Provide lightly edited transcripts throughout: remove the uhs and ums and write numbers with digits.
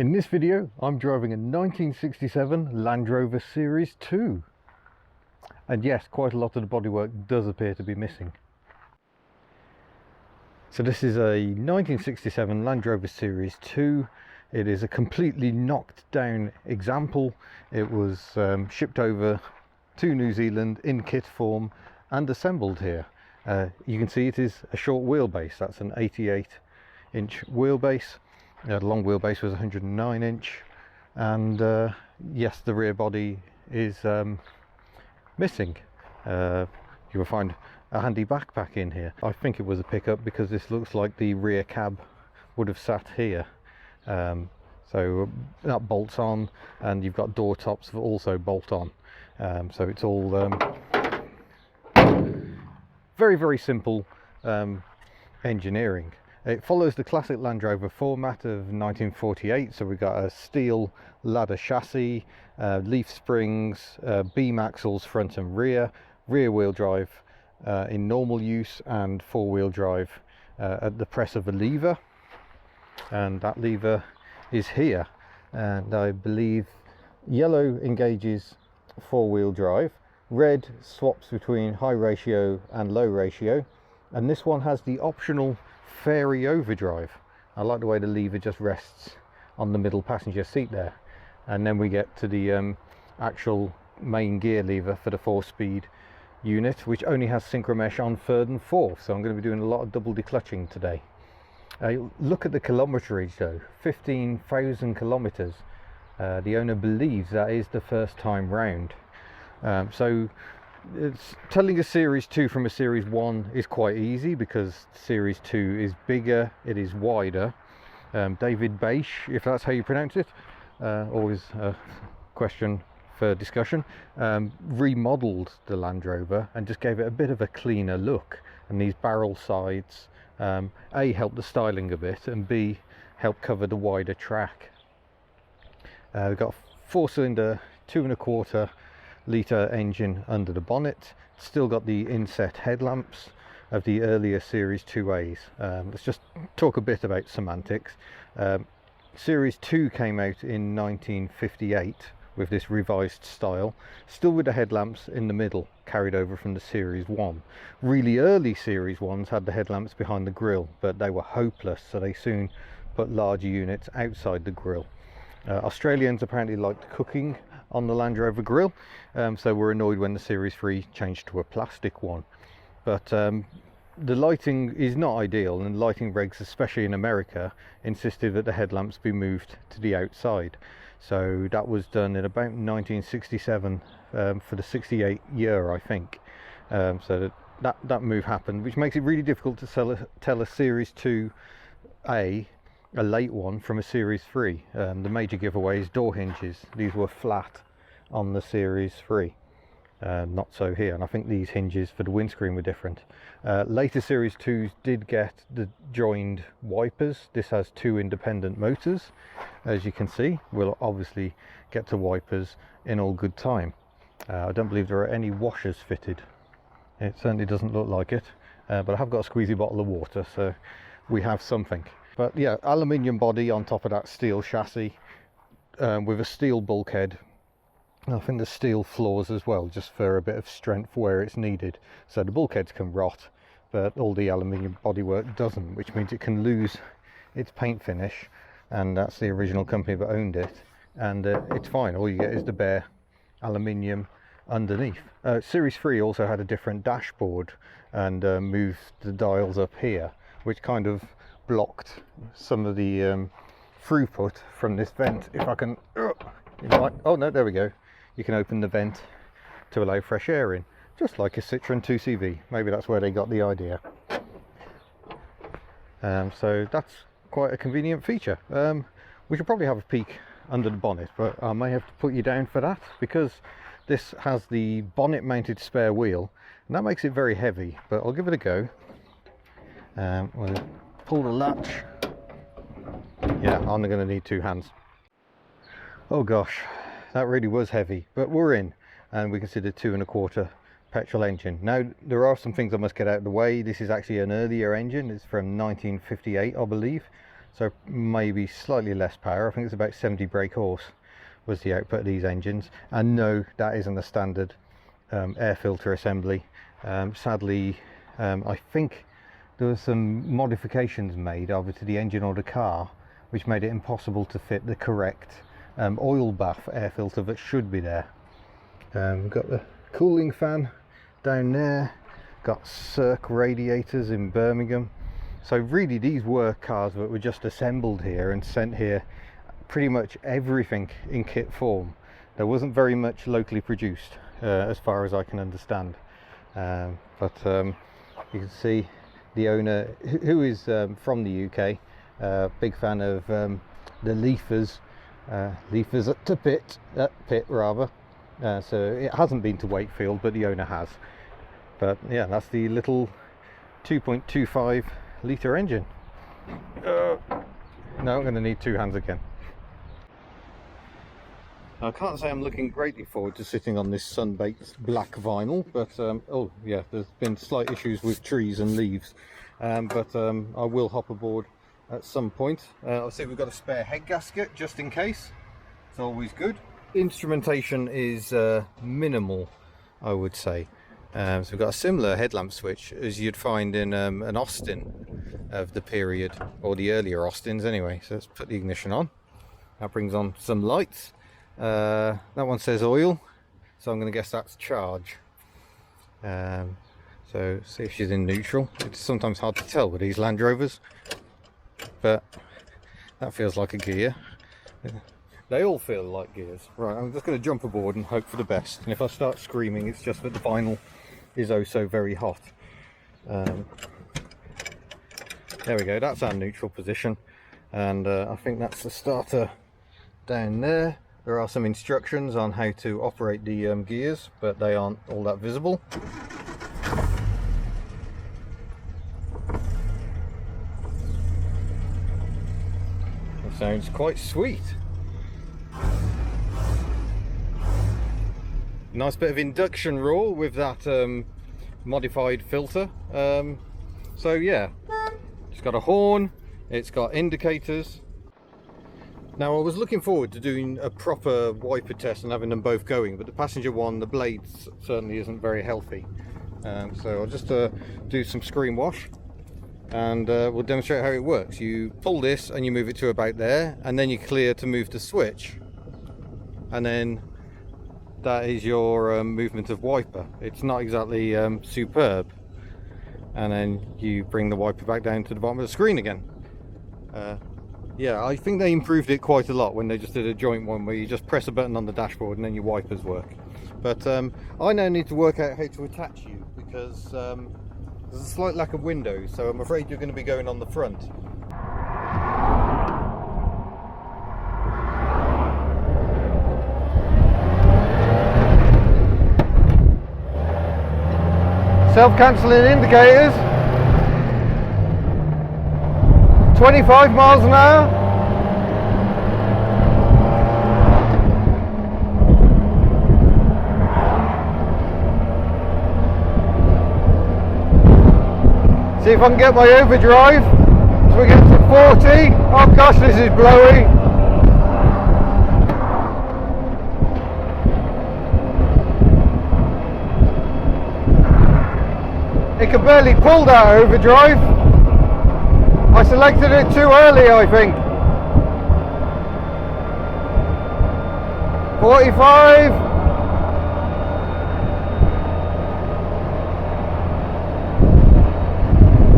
In this video, I'm driving a 1967 Land Rover Series II. And yes, quite a lot of the bodywork does appear to be missing. So this is a 1967 Land Rover Series II. It is a completely knocked down example. It was shipped over to New Zealand in kit form and assembled here. You can see it is a short wheelbase. That's an 88-inch wheelbase. The long wheelbase was 109 inch, and yes, the rear body is missing. You will find a handy backpack in here. I think it was a pickup because this looks like the rear cab would have sat here. So that bolts on, and you've got door tops that also bolt on. So it's all very simple engineering. It follows the classic Land Rover format of 1948, so we've got a steel ladder chassis, leaf springs, beam axles front and rear wheel drive in normal use, and four-wheel drive at the press of a lever, and that lever is here, and I believe yellow engages four-wheel drive, red swaps between high ratio and low ratio, and this one has the optional fairy overdrive. I like the way the lever just rests on the middle passenger seat there, and then we get to the actual main gear lever for the 4-speed unit, which only has synchromesh on 3rd and 4th, so I'm going to be doing a lot of double declutching today. Look at the kilometerage though, 15,000 kilometers. The owner believes that is the first time round. So it's telling a Series 2 from a Series 1 is quite easy because Series 2 is bigger, it is wider. David Beisch, if that's how you pronounce it, always a question for discussion, remodeled the Land Rover and just gave it a bit of a cleaner look, and these barrel sides A, help the styling a bit, and B, help cover the wider track. We've got a 4-cylinder 2.25 litre engine under the bonnet. Still got the inset headlamps of the earlier Series IIAs. Let's just talk a bit about semantics. Series 2 came out in 1958 with this revised style, still with the headlamps in the middle, carried over from the Series 1. Really early Series 1s had the headlamps behind the grille, but they were hopeless, so they soon put larger units outside the grille. Australians apparently liked cooking on the Land Rover grille, so were annoyed when the Series 3 changed to a plastic one. But the lighting is not ideal, and lighting regs, especially in America, insisted that the headlamps be moved to the outside. So that was done in about 1967 for the 68 year, I think. So that move happened, which makes it really difficult to tell a Series 2A, a late one, from a Series 3. The major giveaway is door hinges. These were flat on the Series 3, not so here, and I think these hinges for the windscreen were different. Later Series 2s did get the joined wipers. This has 2 independent motors, as you can see. We'll obviously get to wipers in all good time. I don't believe there are any washers fitted. It certainly doesn't look like it, but I have got a squeezy bottle of water, so we have something. But yeah, aluminium body on top of that steel chassis, with a steel bulkhead. I think there's steel floors as well, just for a bit of strength where it's needed. So the bulkheads can rot, but all the aluminium bodywork doesn't, which means it can lose its paint finish, and that's the original company that owned it, and it's fine. All you get is the bare aluminium underneath. Series 3 also had a different dashboard, and moved the dials up here, which kind of blocked some of the throughput from this vent. If I can, oh no, there we go. You can open the vent to allow fresh air in, just like a Citroen 2CV. Maybe that's where they got the idea. So that's quite a convenient feature. We should probably have a peek under the bonnet, but I may have to put you down for that, because this has the bonnet mounted spare wheel, and that makes it very heavy, but I'll give it a go. We'll pull the latch. Yeah, I'm going to need 2 hands. Oh gosh, that really was heavy, but we're in, and we can see the 2.25 petrol engine. Now, there are some things I must get out of the way. This is actually an earlier engine. It's from 1958, I believe. so maybe slightly less power. I think it's about 70 brake horse was the output of these engines. And no, that isn't a standard air filter assembly. Sadly, I think there were some modifications made either to the engine or the car which made it impossible to fit the correct oil bath air filter that should be there. We've got the cooling fan down there, got Circ radiators in Birmingham. So really these were cars that were just assembled here and sent here, pretty much everything in kit form. There wasn't very much locally produced as far as I can understand, but you can see the owner, who is from the UK, big fan of the Leafers at Pitt rather. So it hasn't been to Wakefield, but the owner has. But yeah, that's the little 2.25 litre engine. No, I'm going to need two hands again. I can't say I'm looking greatly forward to sitting on this sun-baked black vinyl, but oh yeah, there's been slight issues with trees and leaves, but I will hop aboard at some point. I'll see if we've got a spare head gasket just in case. It's always good. Instrumentation is minimal, I would say. So we've got a similar headlamp switch as you'd find in an Austin of the period, or the earlier Austins anyway. So let's put the ignition on. That brings on some lights. That one says oil, so I'm going to guess that's charge. So see if she's in neutral. It's sometimes hard to tell with these Land Rovers, but that feels like a gear. They all feel like gears. Right, I'm just going to jump aboard and hope for the best. And if I start screaming, it's just that the vinyl is oh so very hot. There we go, that's our neutral position. And I think that's the starter down there. There are some instructions on how to operate the gears, but they aren't all that visible. It sounds quite sweet. Nice bit of induction roar with that modified filter. So yeah, it's got a horn, it's got indicators. Now I was looking forward to doing a proper wiper test and having them both going, but the passenger one, the blades certainly isn't very healthy. So I'll just do some screenwash and we'll demonstrate how it works. You pull this and you move it to about there, and then you clear to move the switch, and then that is your movement of wiper. It's not exactly superb. And then you bring the wiper back down to the bottom of the screen again. Yeah, I think they improved it quite a lot when they just did a joint one where you just press a button on the dashboard and then your wipers work. But I now need to work out how to attach you, because there's a slight lack of windows, so I'm afraid you're going to be going on the front. Self-cancelling indicators, 25 miles an hour. See if I can get my overdrive so we get to 40. Oh gosh, this is blowy. It can barely pull that overdrive. I selected it too early, I think. 45.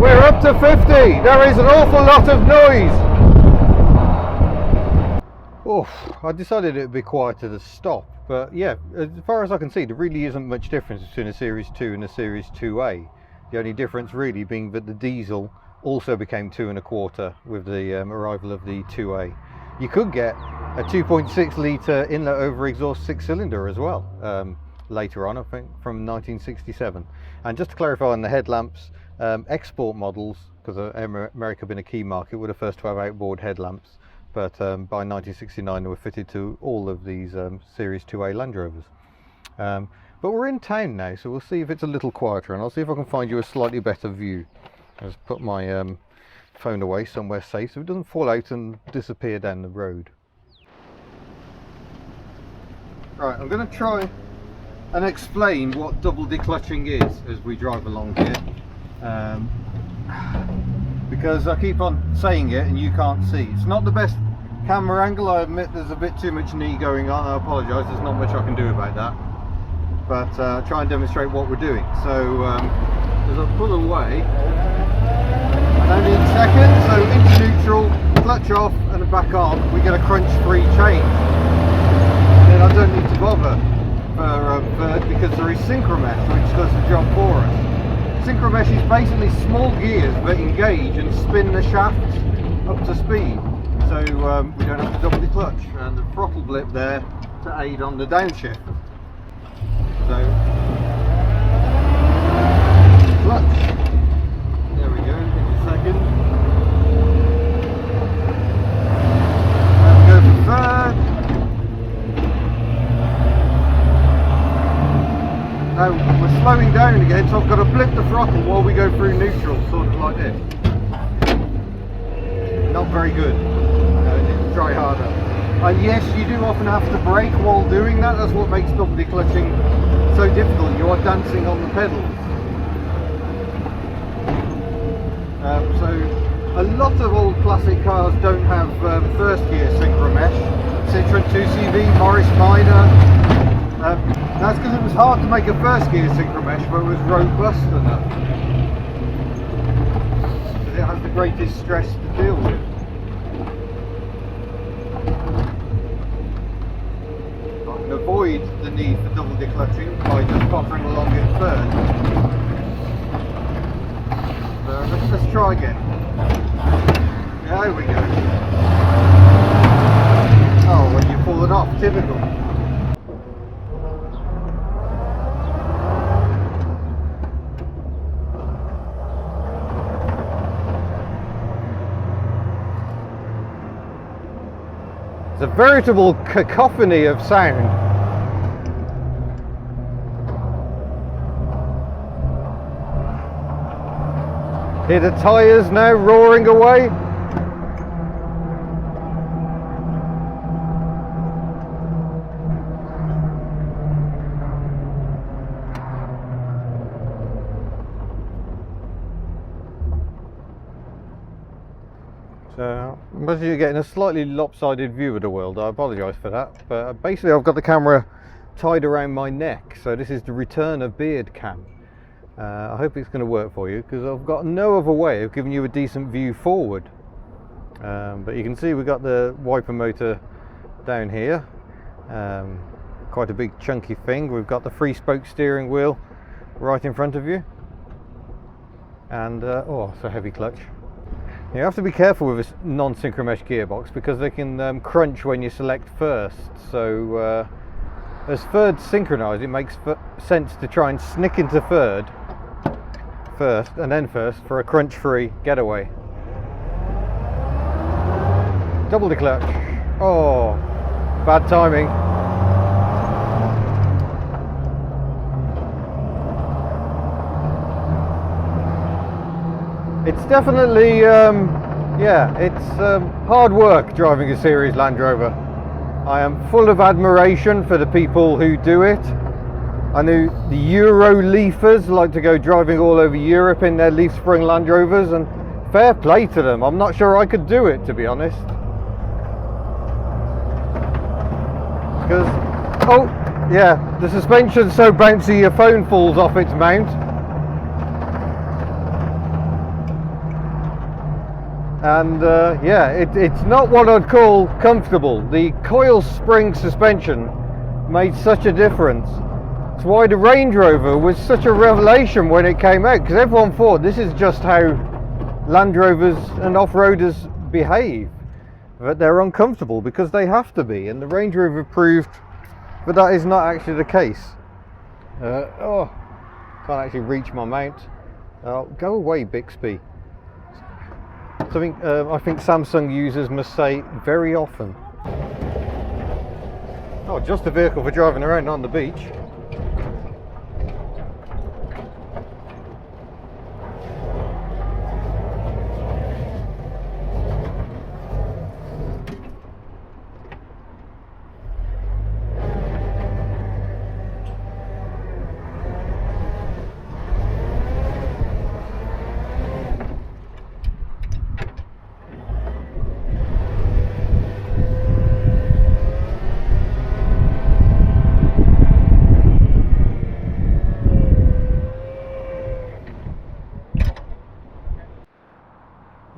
We're up to 50. There is an awful lot of noise. Oof, I decided it would be quieter to stop. But yeah, as far as I can see, there really isn't much difference between a Series 2 and a Series 2A. The only difference really being that the diesel also became 2.25 with the arrival of the 2A. You could get a 2.6 litre inlet over exhaust 6-cylinder as well later on, I think from 1967. And just to clarify on the headlamps, export models, because America being a key market, were the first to have outboard headlamps, but by 1969 they were fitted to all of these Series 2A Land Rovers. But we're in town now, so we'll see if it's a little quieter, and I'll see if I can find you a slightly better view. I'll just put my phone away somewhere safe so it doesn't fall out and disappear down the road. Right, I'm going to try and explain what double declutching is as we drive along here, because I keep on saying it and you can't see. It's not the best camera angle, I admit there's a bit too much knee going on, I apologise, there's not much I can do about that, but try and demonstrate what we're doing. So as I pull away, I don't need seconds, so into neutral, clutch off and back on, we get a crunch free change. And then I don't need to bother for third because there is synchromesh which does the job for us. Synchromesh is basically small gears that engage and spin the shafts up to speed, so we don't have to double the clutch, and the throttle blip there to aid on the downshift. So clutch, there we go, in a second. Let's go for third. Now we're slowing down again, so I've got to blip the throttle while we go through neutral, sort of like this. Not very good. Try harder. And yes, you do often have to brake while doing that. That's what makes double declutching so difficult. You are dancing on the pedals. So a lot of old classic cars don't have first gear synchromesh. Citroen 2CV, Morris Minor. That's because it was hard to make a first gear synchromesh, but it was robust enough. It has the greatest stress to deal with. I can avoid the need for double declutching by just pottering along in third. So let's try again. There we go. Oh, when you've fallen off, typical. It's a veritable cacophony of sound. Hear the tyres now roaring away. So, most of you are getting a slightly lopsided view of the world, I apologise for that, but basically I've got the camera tied around my neck, so this is the return of beard cam. I hope it's going to work for you, because I've got no other way of giving you a decent view forward. But you can see we've got the wiper motor down here, quite a big chunky thing. We've got the 3-spoke steering wheel right in front of you, and oh, it's a heavy clutch. You have to be careful with this non-synchromesh gearbox because they can crunch when you select first. So as third synchronised, it makes sense to try and snick into third first and then first for a crunch-free getaway. Double declutch. Oh, bad timing. It's definitely, yeah, it's hard work driving a series Land Rover. I am full of admiration for the people who do it. I know the Euro leafers like to go driving all over Europe in their leaf spring Land Rovers, and fair play to them. I'm not sure I could do it, to be honest. Because, oh, yeah, the suspension's so bouncy your phone falls off its mount. And yeah, it's not what I'd call comfortable. The coil spring suspension made such a difference. It's why the Range Rover was such a revelation when it came out, because everyone thought this is just how Land Rovers and off-roaders behave, but they're uncomfortable because they have to be, and the Range Rover proved that that is not actually the case. Oh, can't actually reach my mount. Go away, Bixby. Something I think Samsung users must say very often. Oh, just a vehicle for driving around on the beach.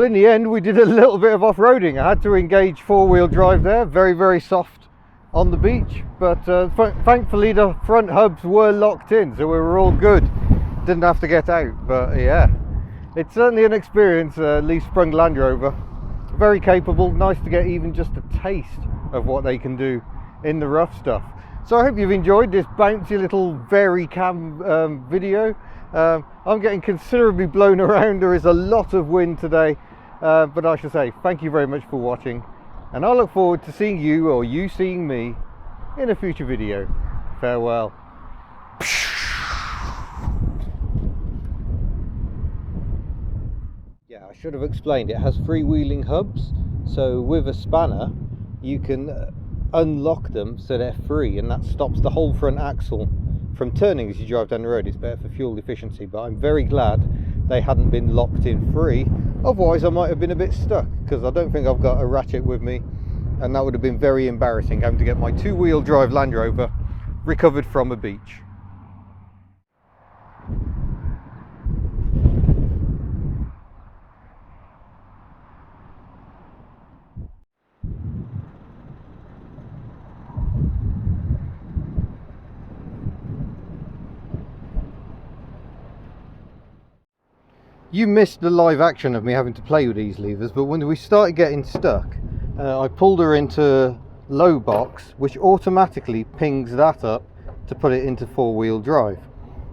Well, in the end we did a little bit of off-roading. I had to engage four-wheel drive there, very soft on the beach, but thankfully the front hubs were locked in, so we were all good, didn't have to get out. But yeah, it's certainly an experience. Leaf sprung Land Rover, very capable, nice to get even just a taste of what they can do in the rough stuff. So I hope you've enjoyed this bouncy little cam video. I'm getting considerably blown around. There is a lot of wind today, but I should say thank you very much for watching, and I look forward to seeing you, or you seeing me, in a future video. Farewell. Yeah, I should have explained, it has freewheeling hubs, so with a spanner you can unlock them so they're free, and that stops the whole front axle from turning as you drive down the road. It's better for fuel efficiency, but I'm very glad they hadn't been locked in free, otherwise I might have been a bit stuck, because I don't think I've got a ratchet with me, and that would have been very embarrassing, having to get my two-wheel drive Land Rover recovered from a beach. You missed the live action of me having to play with these levers, but when we started getting stuck, I pulled her into low box, which automatically pings that up to put it into four-wheel drive.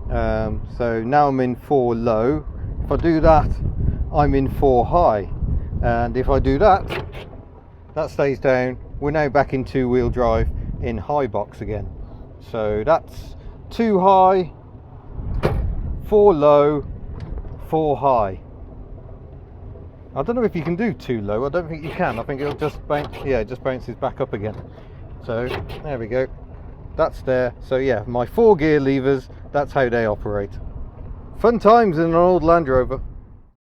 So now I'm in 4 low. If I do that, I'm in 4 high, and if I do that, that stays down. We're now back in 2-wheel drive in high box again. So that's 2 high, 4 low, 4 high. I don't know if you can do 2 low. I don't think you can. I think it'll just bounce. Yeah, it just bounces back up again. So there we go. That's there. So yeah, my 4 gear levers, that's how they operate. Fun times in an old Land Rover.